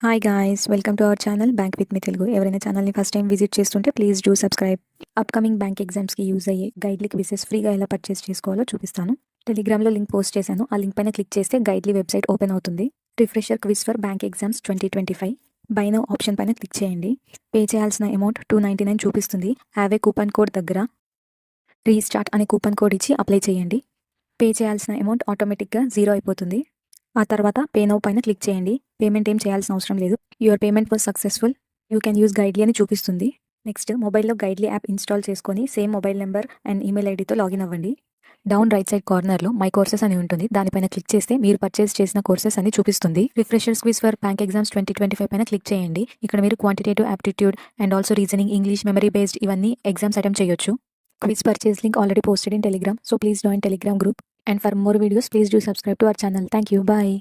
Hi guys, welcome to our channel bank with me Telugu. ఎవరైనా ఛానల్ని first time visit చేస్తుంటే please do subscribe. Upcoming bank ఎగ్జామ్స్కి use అయ్యే Guidely quizzes ఫ్రీగా ఎలా పర్చేస్ చేసుకోవాలో చూపిస్తాను. టెలిగ్రామ్లో లింక్ పోస్ట్ చేశాను. ఆ లింక్ పైన క్లిక్ చేస్తే గైడ్లీ వెబ్సైట్ ఓపెన్ అవుతుంది. Refresher quiz for bank exams 2025 buy now option పైన క్లిక్ చేయండి. పే చేయాల్సిన అమౌంట్ $299 చూపిస్తుంది. హ్యావ్ ఏ కూపన్ కోడ్ దగ్గర రీస్టార్ట్ అనే కూపన్ కోడ్ ఇచ్చి అప్లై చేయండి. పే చేయాల్సిన అమౌంట్ ఆటోమేటిక్గా 0 అయిపోతుంది. ఆ తర్వాత పే నౌ పైన క్లిక్ చేయండి. పేమెంట్ ఏం చేయాల్సిన అవసరం లేదు. Your payment was successful, you can use Guidely అని చూపిస్తుంది. నెక్స్ట్ మొబైల్లో గైడ్లీ యాప్ ఇన్స్టాల్ చేసుకొని same mobile number and email ఐడితో లాగిన్ అవ్వండి. డౌన్ రైట్ సైడ్ కార్నర్లో మై కోర్సెస్ అని ఉంటుంది. దానిపైన క్లిక్ చేస్తే మీరు పర్చేస్ చేసిన కోర్సెస్ అని చూపిస్తుంది. Refreshers quiz for bank exams 2025 పైన క్లిక్ చేయండి. ఇక్కడ మీరు quantitative aptitude and also reasoning, English, memory based ఇవన్నీ ఎగ్జామ్స్ అటెంప్ట్ చేయొచ్చు. Quiz purchase link already posted in Telegram, so please join Telegram group. And for more videos, please do subscribe to our channel. Thank you. Bye.